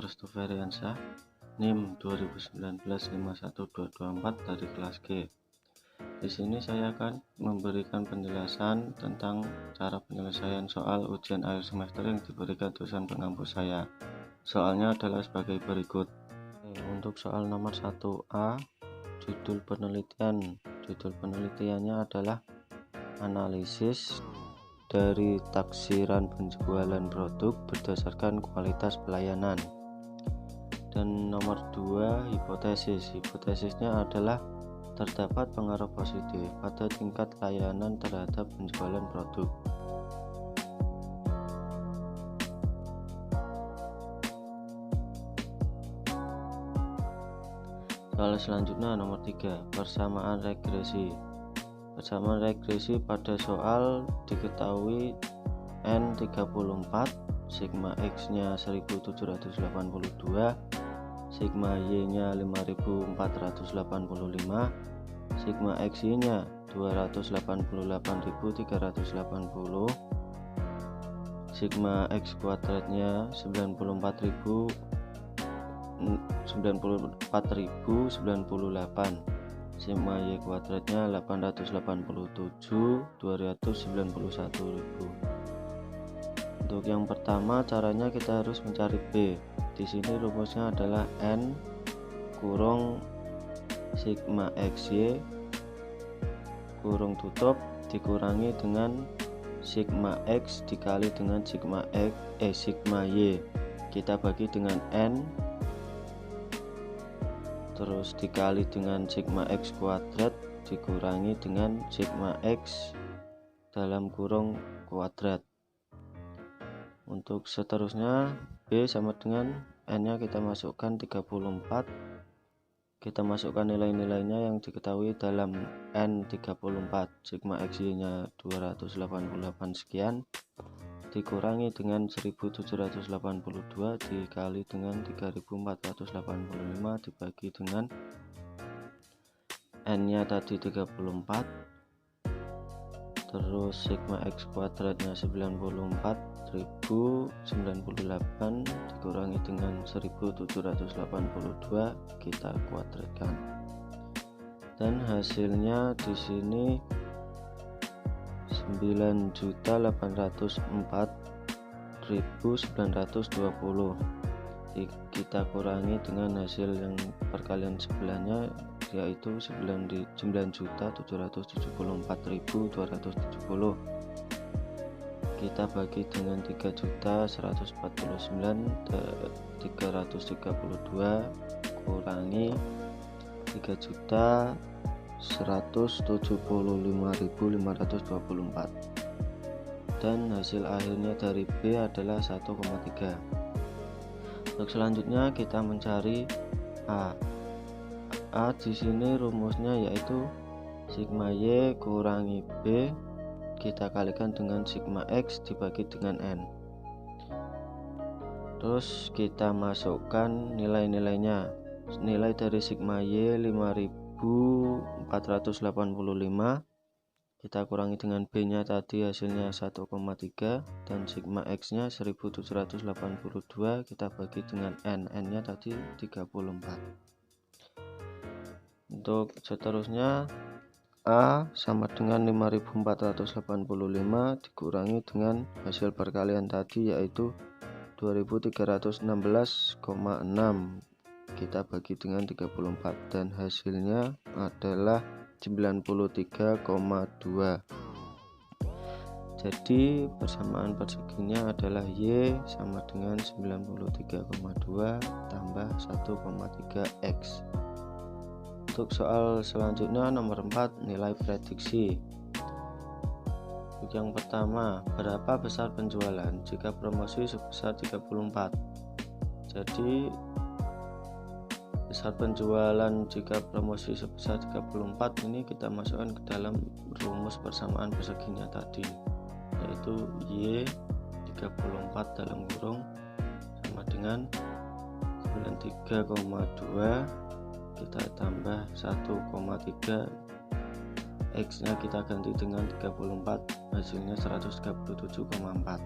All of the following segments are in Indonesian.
Restu Feriansyah, NIM 2019-51224 dari kelas G. Di sini saya akan memberikan penjelasan tentang cara penyelesaian soal ujian akhir semester yang diberikan dosen pengampus saya. Soalnya adalah sebagai berikut. Untuk soal nomor 1A, judul penelitian. Judul penelitiannya adalah analisis dari taksiran penjualan produk berdasarkan kualitas pelayanan. Dan nomor 2, hipotesis. Hipotesisnya adalah terdapat pengaruh positif pada tingkat layanan terhadap penjualan produk. Soal selanjutnya nomor 3, persamaan regresi. Persamaan regresi pada soal diketahui N34, sigma X nya 1782, sigma Y nya 5485, sigma XY nya 288380, sigma X kuadratnya 94.098, sigma Y kuadratnya 887.291.000. Untuk yang pertama, caranya kita harus mencari B. Di sini rumusnya adalah N kurung sigma XY kurung tutup dikurangi dengan sigma X dikali dengan sigma Y. Kita bagi dengan N, terus dikali dengan sigma X kuadrat dikurangi dengan sigma X dalam kurung kuadrat. Untuk seterusnya B sama dengan N nya kita masukkan 34, kita masukkan nilai-nilainya yang diketahui dalam N34, sigma XY nya 288 sekian dikurangi dengan 1782 dikali dengan 3485 dibagi dengan N nya tadi 34, terus sigma X kuadratnya 94.098 dikurangi dengan 1782 kita kuadratkan, dan hasilnya di sini 9.804.920. Kita kurangi dengan hasil yang perkalian sebelahnya, yaitu 9.774.270. Kita bagi dengan 3.149.332 kurangi 3.175.524, dan hasil akhirnya dari B adalah 1,3. Untuk selanjutnya kita mencari A. A di sini rumusnya yaitu sigma Y kurangi B kita kalikan dengan sigma X dibagi dengan N. Terus kita masukkan nilai-nilainya. Nilai dari sigma Y 5485 kita kurangi dengan B nya tadi hasilnya 1,3, dan sigma X nya 1782 kita bagi dengan N nya tadi 34. Untuk seterusnya A sama dengan 5485 dikurangi dengan hasil perkalian tadi yaitu 2316,6 kita bagi dengan 34, dan hasilnya adalah 93,2. Jadi persamaan perseginya adalah Y sama dengan 93,2 tambah 1,3 X. Untuk soal selanjutnya nomor 4, nilai prediksi. Untuk yang pertama, berapa besar penjualan jika promosi sebesar 34? Jadi besar penjualan jika promosi sebesar 34 ini kita masukkan ke dalam rumus persamaan perseginya tadi, yaitu Y 34 dalam kurung sama dengan 93,2 kita tambah 1,3, X nya kita ganti dengan 34, hasilnya 137,4.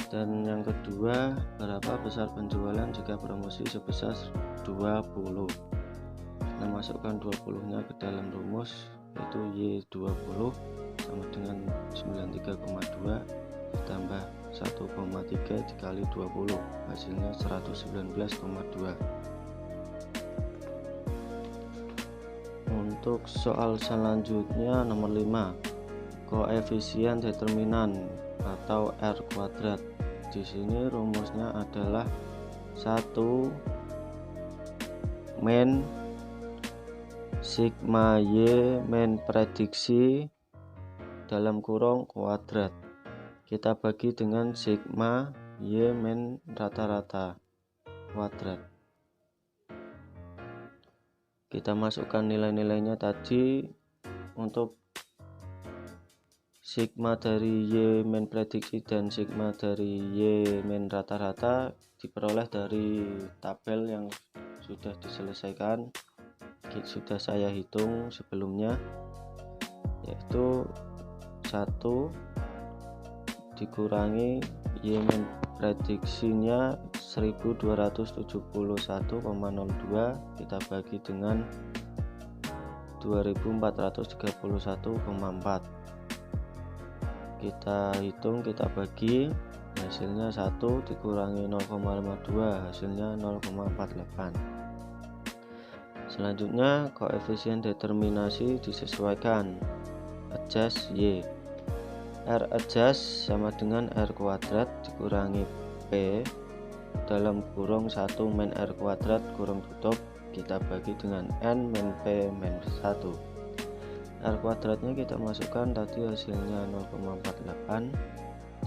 Dan yang kedua, berapa besar penjualan jika promosi sebesar 20. Kita masukkan 20 nya ke dalam rumus, yaitu Y20 sama dengan 93,2 ditambah 1,3 dikali 20, hasilnya 119,2. Untuk soal selanjutnya nomor 5, koefisien determinan atau R kuadrat. Di sini rumusnya adalah 1 min sigma Y min prediksi dalam kurung kuadrat kita bagi dengan sigma Y min rata-rata kuadrat. Kita masukkan nilai-nilainya tadi. Untuk sigma dari Y min prediksi dan sigma dari Y min rata-rata diperoleh dari tabel yang sudah diselesaikan, sudah saya hitung sebelumnya, yaitu 1 dikurangi Y min prediksinya 1271,02 kita bagi dengan 2431,4. kita hitung, kita bagi, hasilnya 1 dikurangi 0,52 hasilnya 0,48. Selanjutnya koefisien determinasi disesuaikan, adjust Y. R adjust sama dengan R kuadrat dikurangi P dalam kurung 1 min R kuadrat kurung tutup kita bagi dengan N min P min 1. R kuadratnya kita masukkan tadi, hasilnya 0,48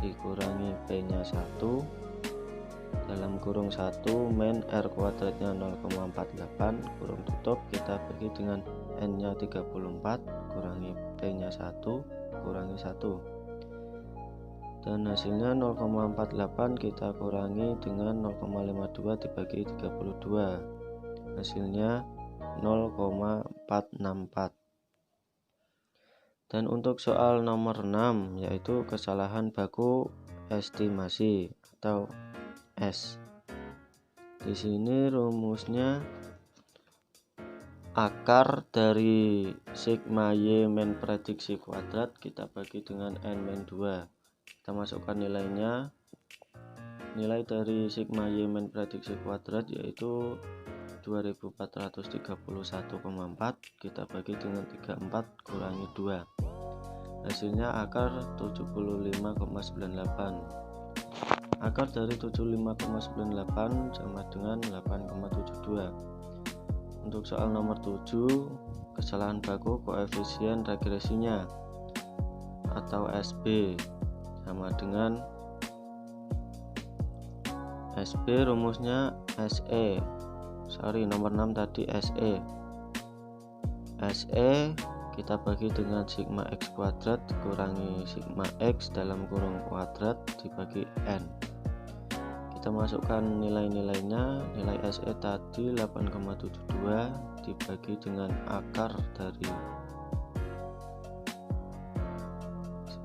dikurangi P nya 1 dalam kurung 1 min R kuadratnya 0,48 kurung tutup kita bagi dengan N nya 34 kurangi P nya 1 kurangi 1, dan hasilnya 0,48 kita kurangi dengan 0,52 dibagi 32, hasilnya 0,464. Dan untuk soal nomor 6, yaitu kesalahan baku estimasi atau S. Di sini rumusnya akar dari sigma Y min prediksi kuadrat kita bagi dengan N min 2. Kita masukkan nilainya. Nilai dari sigma Y min prediksi kuadrat yaitu 2431,4 kita bagi dengan 34 kurangi 2, hasilnya akar 75,98. Akar dari 75,98 sama dengan 8,72. Untuk soal nomor 7, kesalahan baku koefisien regresinya atau SB sama dengan SB, rumusnya nomor 6 tadi SE kita bagi dengan sigma X kuadrat dikurangi sigma X dalam kurung kuadrat dibagi N. Kita masukkan nilai-nilainya. Nilai SE tadi 8,72 dibagi dengan akar dari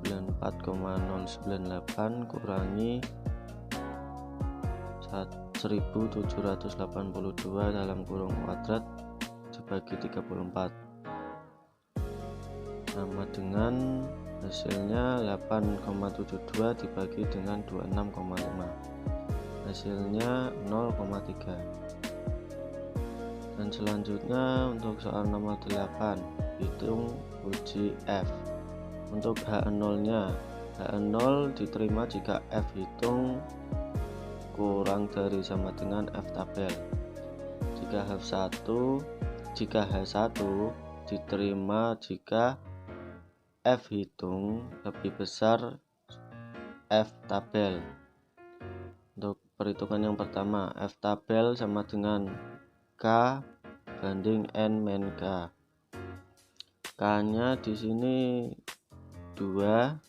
94,098 kurangi 1782 dalam kurung kuadrat dibagi 34 sama dengan hasilnya 8,72 dibagi dengan 26,5, hasilnya 0,3. Dan selanjutnya untuk soal nomor 8, hitung uji F. Untuk H0 nya, H0 diterima jika F hitung kurang dari sama dengan F tabel. Jika H1 diterima jika F hitung lebih besar F tabel. Untuk perhitungan yang pertama, F tabel sama dengan K banding N min K. K nya di sini 2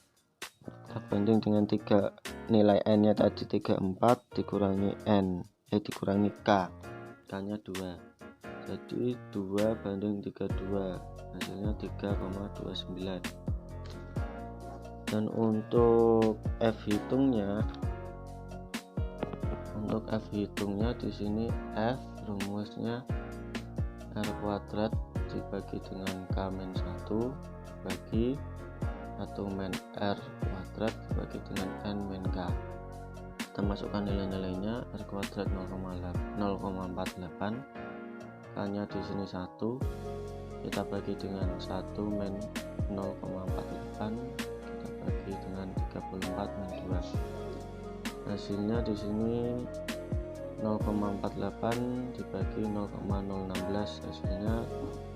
banding dengan 3, nilai N nya tadi 34 dikurangi dikurangi K nya 2, jadi 2 banding 32, hasilnya 3,29. Dan untuk F hitungnya Untuk F hitungnya di sini F rumusnya R kuadrat dibagi dengan K-1 bagi 1 min R kuadrat dibagi dengan N min K. Kita masukkan nilai-nilainya. R kuadrat 0,48, K-nya di sini 1, kita bagi dengan 1 min 0,48, kita bagi dengan 34 min 2. Hasilnya di sini 0,48 dibagi 0,016, hasilnya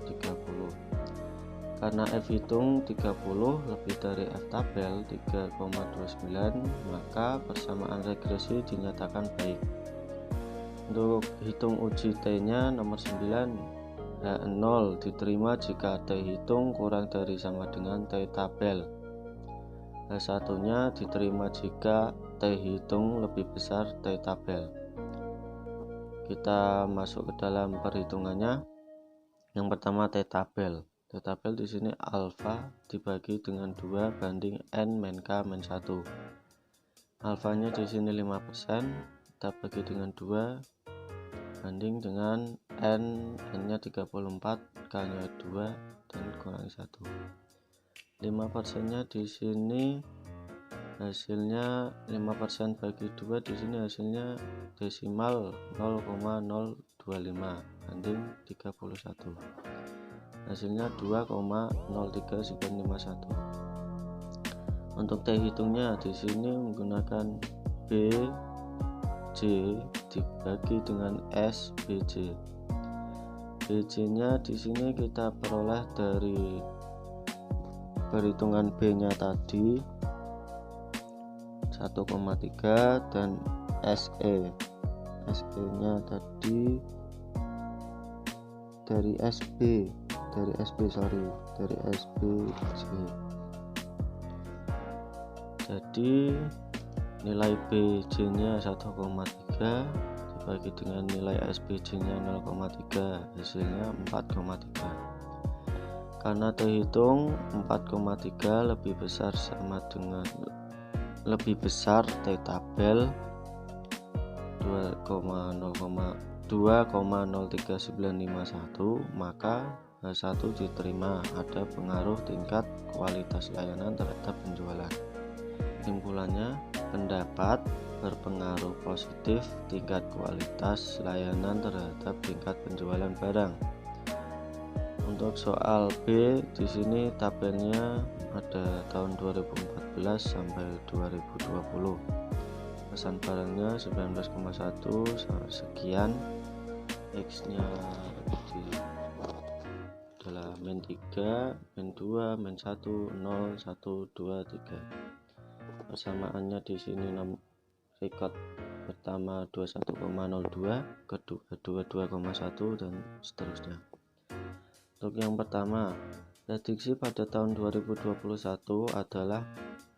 30. Karena F hitung 30 lebih dari F tabel 3,29, maka persamaan regresi dinyatakan baik. Untuk hitung uji T-nya nomor 9, H0 diterima jika T hitung kurang dari sama dengan T tabel. H1-nya diterima jika T hitung lebih besar T tabel. Kita masuk ke dalam perhitungannya. Yang pertama T tabel. T tabel di sini alfa dibagi dengan 2 banding N min K min 1. Alfanya di sini 5%, kita bagi dengan 2 banding dengan N-nya 34, K-nya 2 dan kurangi 1. 5% nya di sini hasilnya 5% bagi 2, di sini hasilnya desimal 0,025 banding 31. Hasilnya 2,0351. Untuk T hitungnya di sini menggunakan B J dibagi dengan S BJ. BJ-nya di sini kita peroleh dari perhitungan B-nya tadi 1,3 dan SE-nya tadi dari SB jadi nilai BJ-nya 1,3 dibagi dengan nilai SBJ-nya 0,3, hasilnya 4,3. Karena T hitung 4,3 lebih besar T tabel 2,03951, maka H1 diterima. Ada pengaruh tingkat kualitas layanan terhadap penjualan. Kesimpulannya, pendapat berpengaruh positif tingkat kualitas layanan terhadap tingkat penjualan barang. Untuk soal B di sini tabelnya ada tahun 2014 sampai 2020. Pesan barangnya 19,1 sekian, X-nya adalah min 3, min 2, min 1, 0, 1, 2, 3. Persamaannya di sini record pertama 21,02, kedua 22,1 dan seterusnya. Untuk yang pertama, prediksi pada tahun 2021 adalah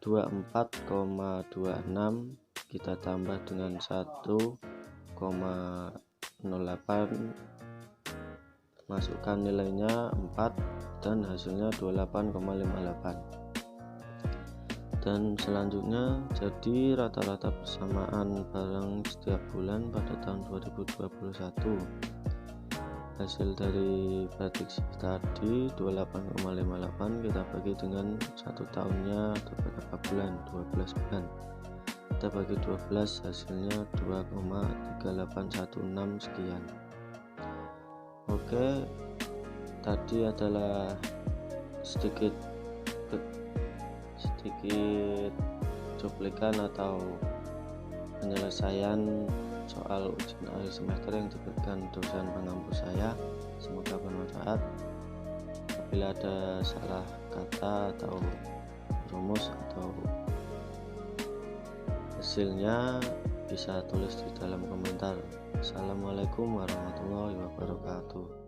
24,26, kita tambah dengan 1,08, masukkan nilainya 4 dan hasilnya 28,58. Dan selanjutnya, jadi rata-rata persamaan barang setiap bulan pada tahun 2021. Hasil dari prediksi tadi 28,58 kita bagi dengan 1 tahunnya atau berapa bulan, 12 bulan. Kita bagi 12, hasilnya 2,3816 sekian. Oke, tadi adalah sedikit cuplikan atau penyelesaian soal ujian akhir semester yang diberikan dosen pengampu saya. Semoga bermanfaat. Apabila ada salah kata atau rumus atau hasilnya, bisa tulis di dalam komentar. Assalamualaikum warahmatullahi wabarakatuh.